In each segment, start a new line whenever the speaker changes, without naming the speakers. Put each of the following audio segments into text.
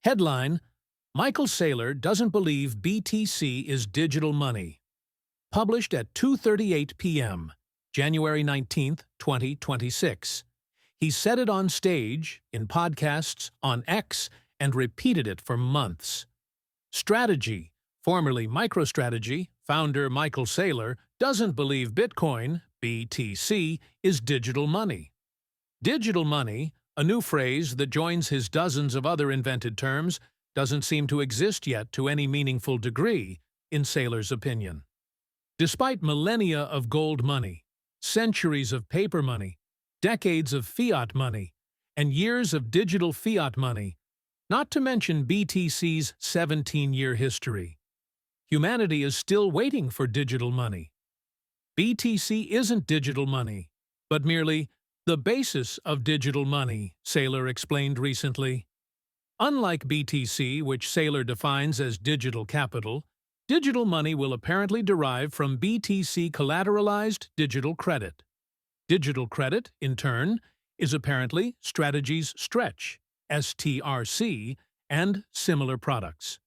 Headline: Michael Saylor doesn't believe BTC is digital money. Published at 2:38 p.m., January 19, 2026. He said it on stage, in podcasts, on X, and repeated it for months. Strategy, formerly MicroStrategy, founder Michael Saylor doesn't believe Bitcoin, BTC, is digital money. Digital money, a new phrase that joins his dozens of other invented terms, doesn't seem to exist yet to any meaningful degree, in Saylor's opinion. Despite millennia of gold money, centuries of paper money, decades of fiat money, and years of digital fiat money, not to mention BTC's 17-year history, humanity is still waiting for digital money. BTC isn't digital money, but merely the basis of digital money, Saylor explained recently. Unlike BTC, which Saylor defines as digital capital, digital money will apparently derive from BTC collateralized digital credit. Digital credit, in turn, is apparently Strategy's Stretch, STRC, and similar products.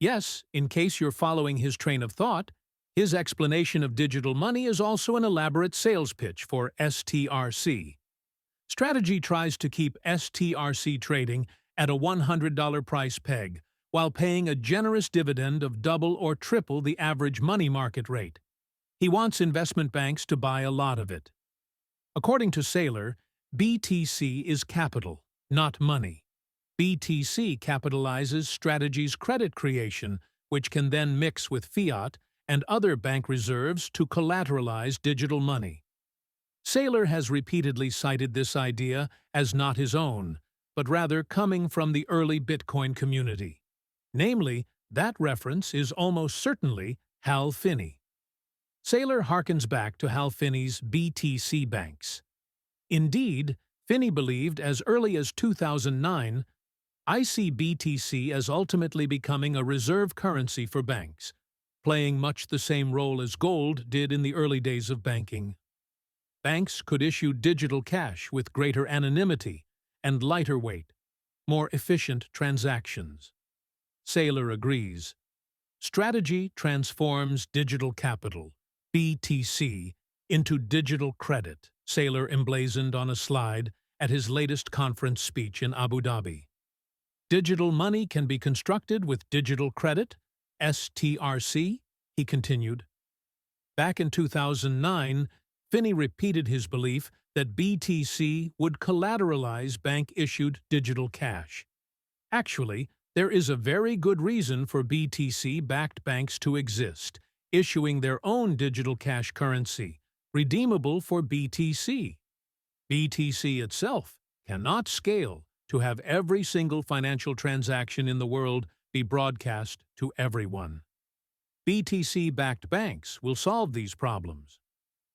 Yes, in case you're following his train of thought, his explanation of digital money is also an elaborate sales pitch for STRC. Strategy tries to keep STRC trading at a $100 price peg, while paying a generous dividend of double or triple the average money market rate. He wants investment banks to buy a lot of it. According to Saylor, BTC is capital, not money. BTC capitalizes Strategy's credit creation, which can then mix with fiat and other bank reserves to collateralize digital money. Saylor has repeatedly cited this idea as not his own, but rather coming from the early Bitcoin community. Namely, that reference is almost certainly Hal Finney. Saylor harkens back to Hal Finney's BTC banks. Indeed, Finney believed as early as 2009, "I see BTC as ultimately becoming a reserve currency for banks, playing much the same role as gold did in the early days of banking. Banks could issue digital cash with greater anonymity and lighter weight, more efficient transactions." Saylor agrees. Strategy transforms digital capital, BTC, into digital credit, Saylor emblazoned on a slide at his latest conference speech in Abu Dhabi. Digital money can be constructed with digital credit, STRC, he continued. Back in 2009, Finney repeated his belief that BTC would collateralize bank-issued digital cash. Actually, there is a very good reason for BTC-backed banks to exist, issuing their own digital cash currency, redeemable for BTC. BTC itself cannot scale to have every single financial transaction in the world be broadcast to everyone. BTC-backed banks will solve these problems.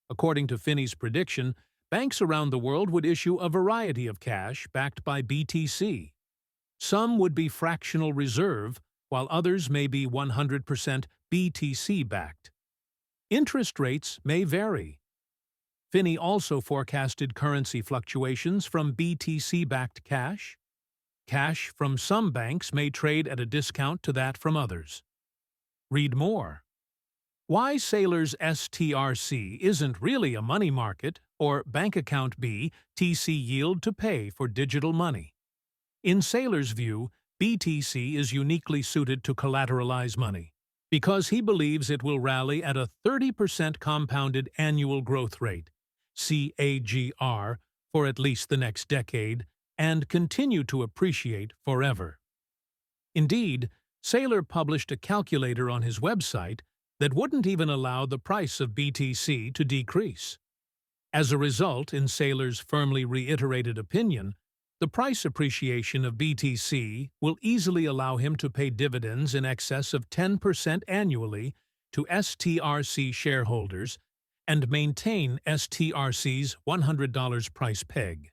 According to Finney's prediction, banks around the world would issue a variety of cash backed by BTC. Some would be fractional reserve, while others may be 100% BTC-backed. Interest rates may vary. Finney also forecasted currency fluctuations from BTC-backed cash. Cash from some banks may trade at a discount to that from others. Read more. Why Saylor's STRC isn't really a money market or bank account BTC yield to pay for digital money. In Saylor's view, BTC is uniquely suited to collateralize money because he believes it will rally at a 30% compounded annual growth rate, CAGR, for at least the next decade and continue to appreciate forever. Indeed, Saylor published a calculator on his website that wouldn't even allow the price of BTC to decrease. As a result, in Saylor's firmly reiterated opinion, the price appreciation of BTC will easily allow him to pay dividends in excess of 10% annually to STRC shareholders and maintain STRC's $100 price peg.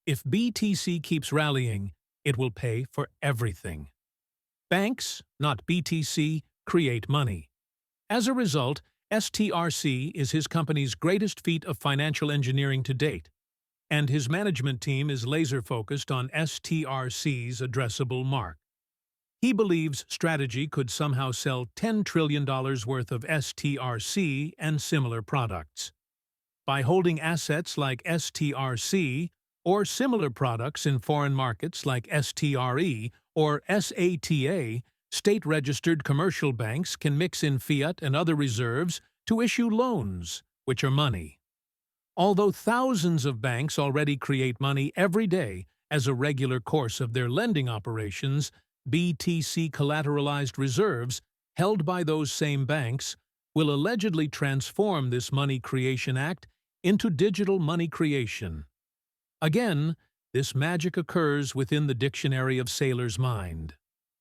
If BTC keeps rallying, it will pay for everything. Banks, not BTC, create money. As a result, STRC is his company's greatest feat of financial engineering to date, and his management team is laser-focused on STRC's addressable market. He believes Strategy could somehow sell $10 trillion worth of STRC and similar products. By holding assets like STRC or similar products in foreign markets like STRE or SATA, state-registered commercial banks can mix in fiat and other reserves to issue loans, which are money. Although thousands of banks already create money every day as a regular course of their lending operations, BTC collateralized reserves, held by those same banks, will allegedly transform this money creation act into digital money creation. Again, this magic occurs within the dictionary of Saylor's mind.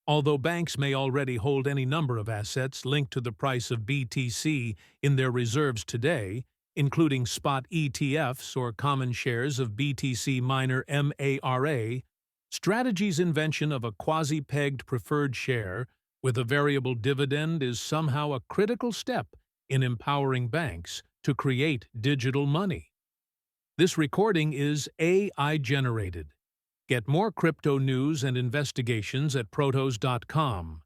Although banks may already hold any number of assets linked to the price of BTC in their reserves today, including spot ETFs or common shares of BTC minor MARA, Strategy's invention of a quasi-pegged preferred share with a variable dividend is somehow a critical step in empowering banks to create digital money. This recording is AI-generated. Get more crypto news and investigations at protos.com.